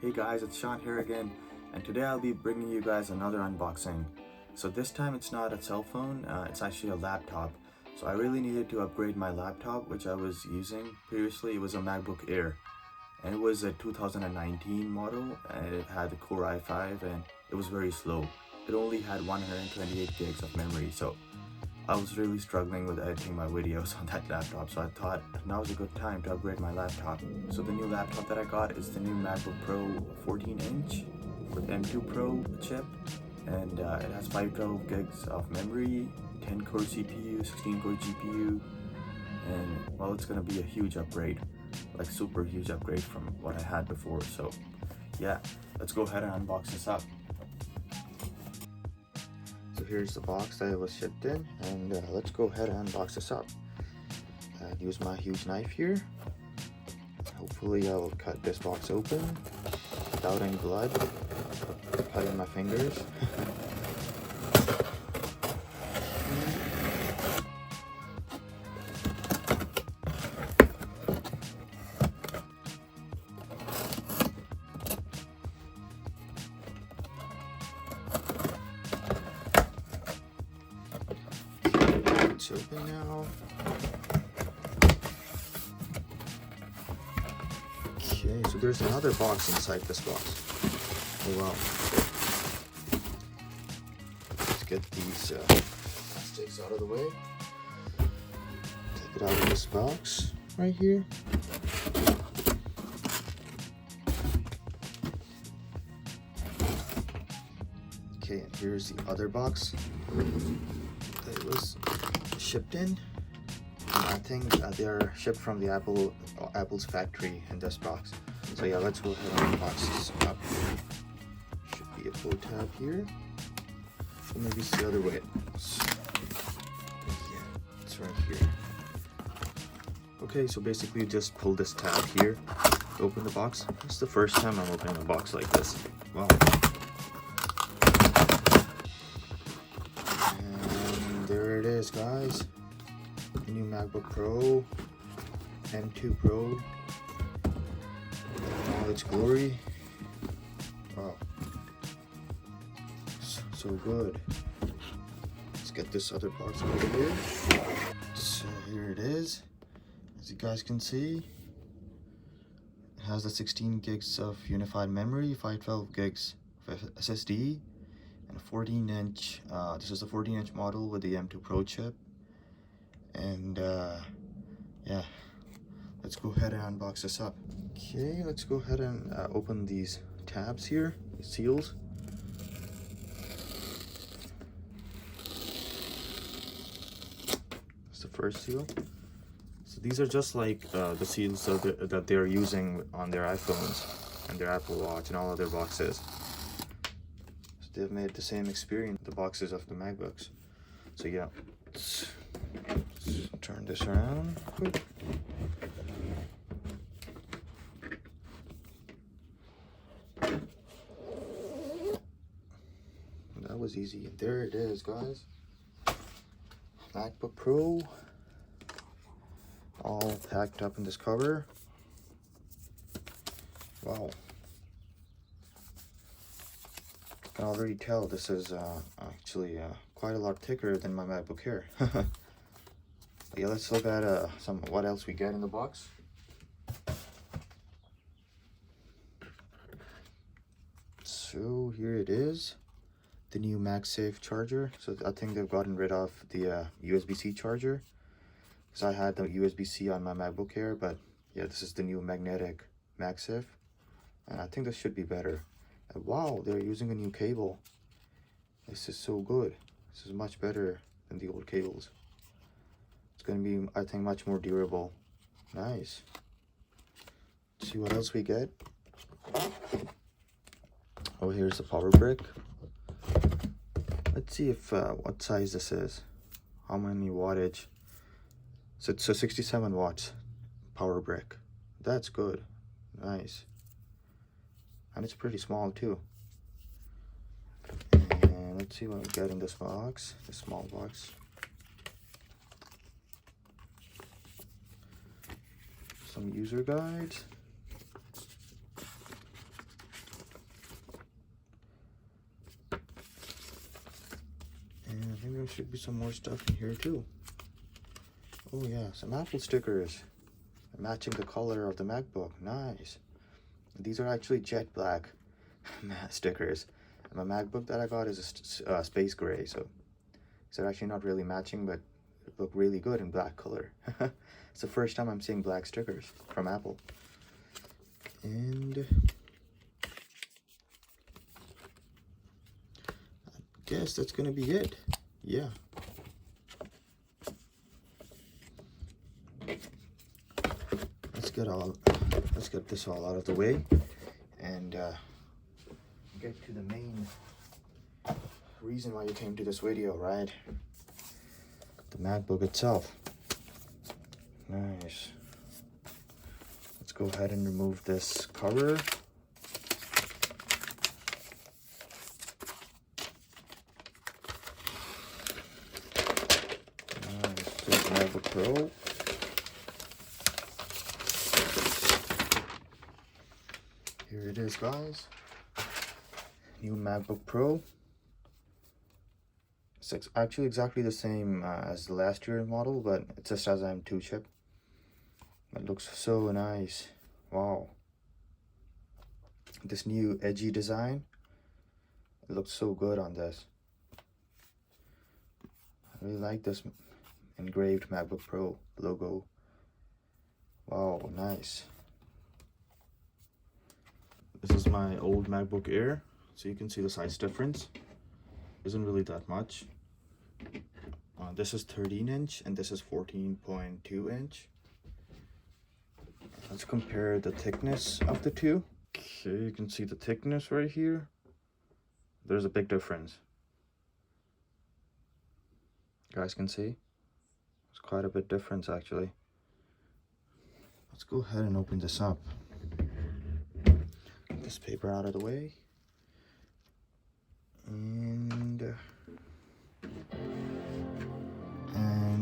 Hey guys, it's Sean here again, and today I'll be bringing you guys another unboxing. So this time it's not a cell phone, it's actually a laptop. So I really needed to upgrade my laptop, which I was using previously. It was a Macbook Air, and it was a 2019 model, and it had the Core i5, and it was very slow. It only had 128 gigs of memory, so I was really struggling with editing my videos on that laptop, so I thought now is a good time to upgrade my laptop. So the new laptop that I got is the new Macbook Pro 14-inch with M2 Pro chip, and it has 512 gigs of memory, 10-core CPU, 16-core GPU, and well, it's gonna be a huge upgrade, like super huge upgrade from what I had before. So yeah, let's go ahead and unbox this up. So here's the box that it was shipped in, and let's go ahead and unbox this up. I'll use my huge knife here. Hopefully I'll cut this box open without any blood, cutting my fingers. It's open now. Okay, so there's another box inside this box. Oh wow. Let's get these plastics out of the way. Take it out of this box right here. Okay, and here's the other box that it was shipped in. And I think they're shipped from the Apple's factory in this box. So yeah, let's go ahead and unbox this up. Should be a pull tab here. Or maybe it's the other way. Yeah, it's right here. Okay, so basically you just pull this tab here to open the box. It's the first time I'm opening a box like this. Wow. And there it is, guys. The new MacBook Pro, M2 Pro, in all its glory. Wow, so good. Let's get this other box over here. So here it is. As you guys can see, it has the 16 gigs of unified memory, 512 gigs of SSD, and a 14-inch. This is the 14-inch model with the M2 Pro chip. And yeah, let's go ahead and unbox this up. Okay, let's go ahead and open these tabs here, these seals. That's the first seal. So these are just like the seals that they're using on their iPhones and their Apple Watch and all other boxes. So they've made the same experience, the boxes of the MacBooks. So yeah, let's turn this around quick. That was easy. There it is, guys. MacBook Pro, all packed up in this cover. Wow. I can already tell this is actually quite a lot thicker than my MacBook Air. Yeah, let's look at what else we get in the box. So here it is, the new MagSafe charger. So I think they've gotten rid of the USB-C charger, because I had the USB-C on my MacBook Air, but yeah, this is the new magnetic MagSafe, and I think this should be better. And wow, they're using a new cable. This is so good. This is much better than the old cables. It's going to be, I think, much more durable. Nice. Let's see what else we get. Oh, here's the power brick. Let's see if what size this is. How many wattage? So it's a 67 watts power brick. That's good. Nice. And it's pretty small too. And let's see what we get in this box, this small box. Some user guides. there should be some more stuff in here too. Oh yeah, some Apple stickers matching the color of the MacBook. Nice. These are actually jet black stickers. And my MacBook that I got is a space gray, so they're actually not really matching, but look really good in black color. It's the first time I'm seeing black stickers from Apple. And I guess that's gonna be it. Yeah. Let's get this all out of the way and get to the main reason why you came to this video, right? The MacBook itself. Nice. Let's go ahead and remove this cover. Nice. There's the MacBook Pro. Here it is, guys. New MacBook Pro. It's actually exactly the same as the last year model, but it just has M2 chip. It looks so nice. Wow. This new edgy design. It looks so good on this. I really like this engraved MacBook Pro logo. Wow, nice. This is my old MacBook Air, so you can see the size difference. Isn't really that much. This is 13-inch and this is 14.2-inch. Let's compare the thickness of the two. Okay, you can see the thickness right here. There's a big difference. You guys can see? It's quite a bit difference actually. Let's go ahead and open this up. Get this paper out of the way. And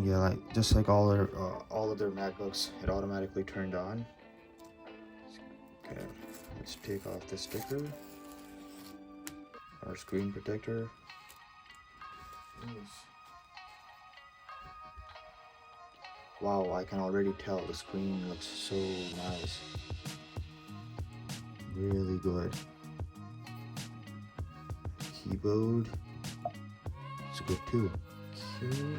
yeah, like just like all of their MacBooks, it automatically turned on. Okay, let's take off the sticker, our screen protector. Nice. Wow, I can already tell the screen looks so nice. Really good. Keyboard. It's good too. Okay.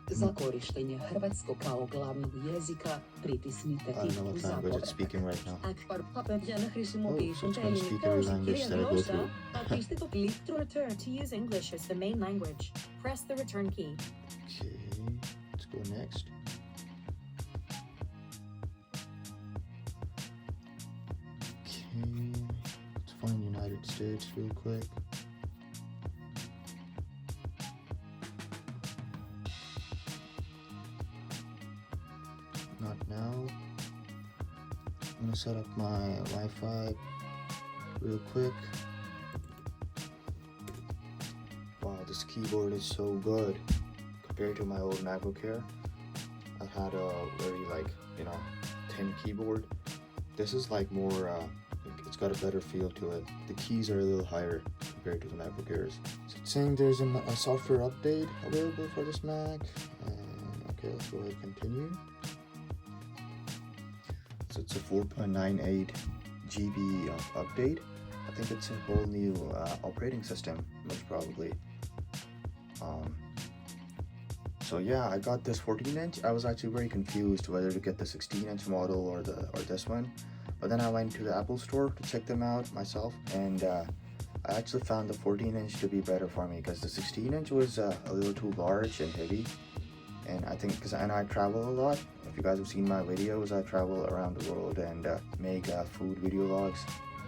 Za korištenje hrvatskog kao glavnog jezika pritisnite tipku za language it's speaking right now. So it's going to speak every language that I go through. Click to return. To use English as the main language, press the return key. Okay, let's go next. Okay, let's find United States real quick. Not now. I'm gonna set up my Wi-Fi real quick. Wow, this keyboard is so good compared to my old MacBook Air. I had a very thin keyboard. This is like more, it's got a better feel to it. The keys are a little higher compared to the MacBook Airs. So it's saying there's a software update available for this Mac. Okay, let's go ahead and continue. So it's a 4.98 GB update. I think it's a whole new operating system, most probably. So yeah, I got this 14-inch. I was actually very confused whether to get the 16-inch model or this one. But then I went to the Apple store to check them out myself, and I actually found the 14-inch to be better for me because the 16-inch was a little too large and heavy. And I think and I travel a lot. If you guys have seen my videos, I travel around the world and make food video logs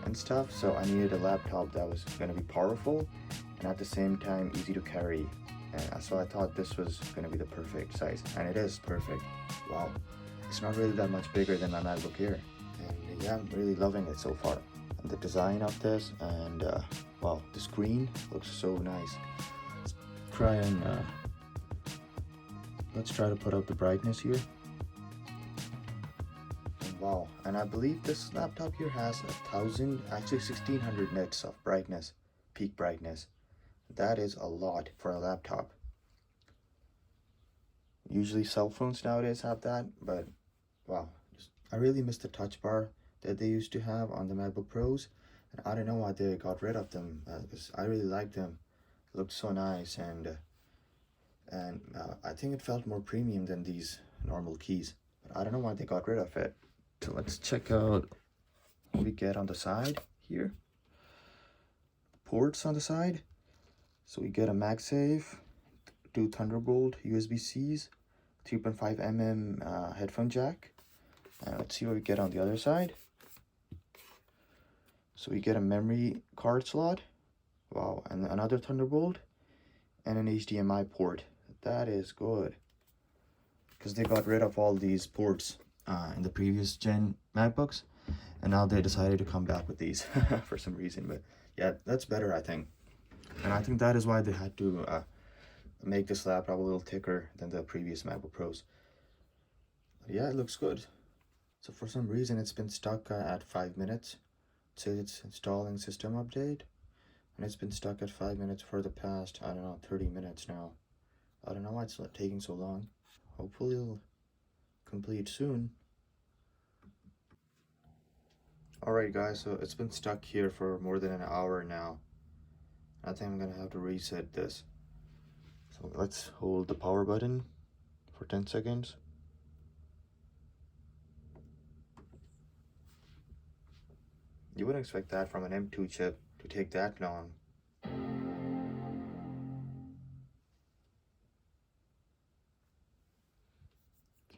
and stuff. So I needed a laptop that was going to be powerful and at the same time easy to carry. And so I thought this was going to be the perfect size, and it is perfect. Wow, it's not really that much bigger than my MacBook Air, and yeah, I'm really loving it so far. And the design of this, and wow, the screen looks so nice. Let's try to put up the brightness here. And wow, and I believe this laptop here has 1600 nits of brightness, peak brightness. That is a lot for a laptop. Usually cell phones nowadays have that, but wow, I really miss the touch bar that they used to have on the MacBook Pros, and I don't know why they got rid of them, because I really liked them. It looked so nice, and I think it felt more premium than these normal keys, but I don't know why they got rid of it. So let's check out what we get on the side here. Ports on the side. So we get a MagSafe, 2 Thunderbolt USB-Cs, 3.5mm headphone jack. And let's see what we get on the other side. So we get a memory card slot. Wow, and another Thunderbolt and an HDMI port. That is good, because they got rid of all these ports in the previous gen MacBooks, and now they decided to come back with these for some reason. But yeah, that's better, I think. And I think that is why they had to make this laptop a little thicker than the previous MacBook Pros. But yeah, it looks good. So for some reason it's been stuck at 5 minutes. It says it's installing system update, and it's been stuck at 5 minutes for the past, I don't know, 30 minutes now. I don't know why it's taking so long. Hopefully it'll complete soon. Alright guys, so it's been stuck here for more than an hour now. I think I'm gonna have to reset this. So let's hold the power button for 10 seconds. You wouldn't expect that from an M2 chip to take that long.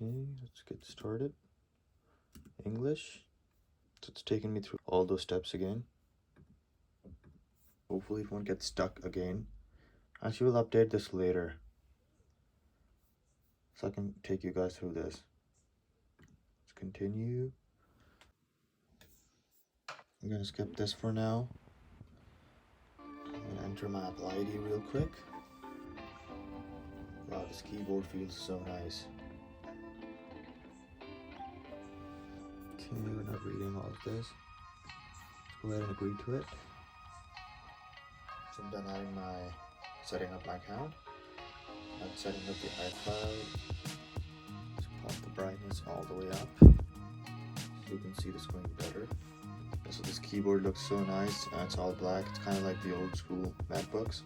Okay, let's get started. English. So it's taking me through all those steps again. Hopefully it won't get stuck again. Actually, we'll update this later, so I can take you guys through this. Let's continue. I'm gonna skip this for now. I'm gonna enter my Apple ID real quick. Wow, this keyboard feels so nice. Okay, we're not reading all of this. Let's go ahead and agree to it. So I'm done setting up my account. I'm setting up the iCloud. Let's pop the brightness all the way up, so you can see the screen better. So this keyboard looks so nice. It's all black. It's kind of like the old school MacBooks.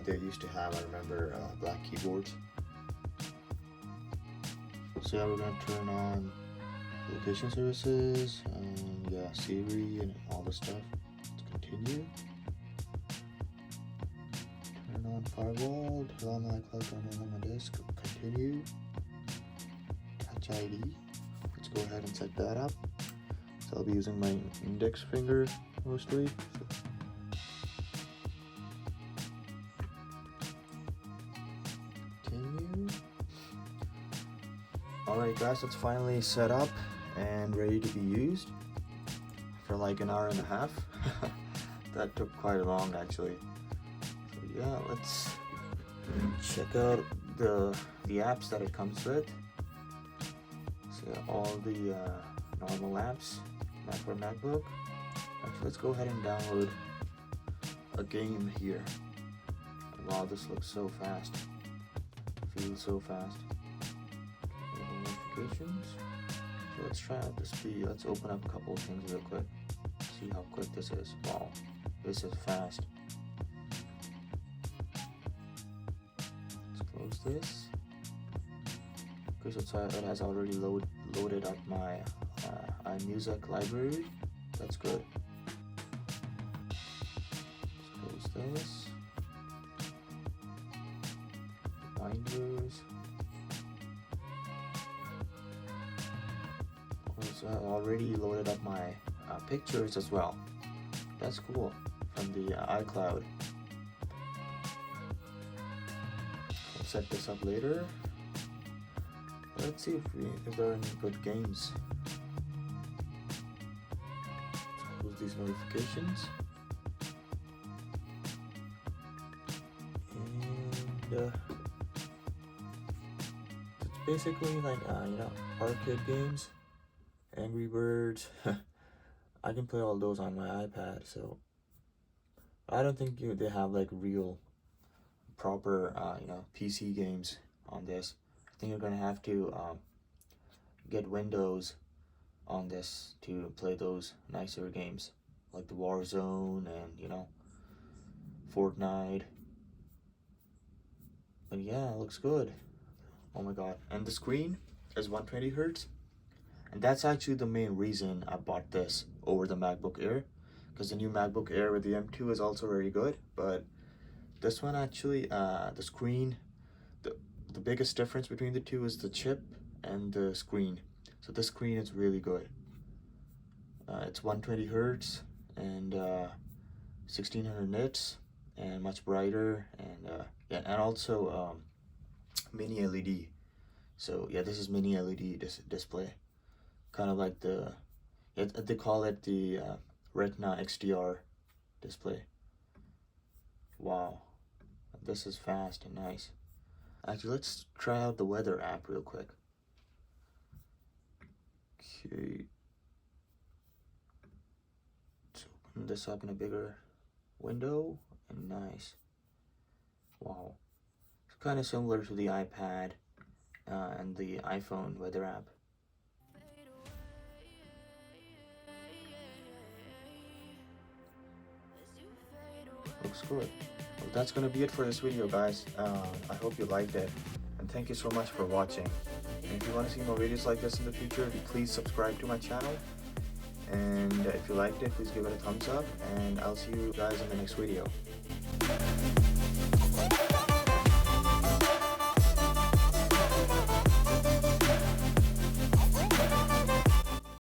They used to have, I remember, black keyboards. So yeah, we're gonna turn on location services, and yeah, Siri and all the stuff. Let's continue. Turn on firewall, turn on my iCloud, turn on my disk, continue. Touch ID. Let's go ahead and set that up. So I'll be using my index finger mostly. Continue. Alright guys, it's finally set up and ready to be used for like an hour and a half. That took quite long actually. So yeah, let's check out the apps that it comes with. So all the normal apps for MacBook. Actually, let's go ahead and download a game here. Wow, this looks so fast. Feels so fast. Notifications. So let's try out the speed. Let's open up a couple of things real quick. See how quick this is. Wow, this is fast. Let's close this. Okay, so it has already loaded up my iMusic library. That's good. Let's close this. Binders. So I already loaded up my pictures as well. That's cool, from the iCloud. I'll set this up later. Let's see if there are any good games. Close these notifications. And it's basically like arcade games, Angry Birds. I can play all those on my iPad, so I don't think they have like real proper PC games on this. I think you're gonna have to get Windows on this to play those nicer games like the Warzone and, you know, Fortnite. But yeah, it looks good. Oh my god. And the screen is 120 hertz. And that's actually the main reason I bought this over the MacBook Air, because the new MacBook Air with the M2 is also very good, but this one actually, the screen, the biggest difference between the two is the chip and the screen. So the screen is really good. It's 120 hertz and 1600 nits and much brighter, and yeah, and also mini LED. So yeah, this is mini LED display, kind of like they call it the Retina XDR display. Wow, this is fast and nice. Actually, let's try out the weather app real quick. Okay, let's open this up in a bigger window, and nice. Wow, it's kind of similar to the iPad and the iPhone weather app. Looks good. Well, that's gonna be it for this video, guys. I hope you liked it, and thank you so much for watching. And if you want to see more videos like this in the future, please subscribe to my channel. And if you liked it, please give it a thumbs up, and I'll see you guys in the next video.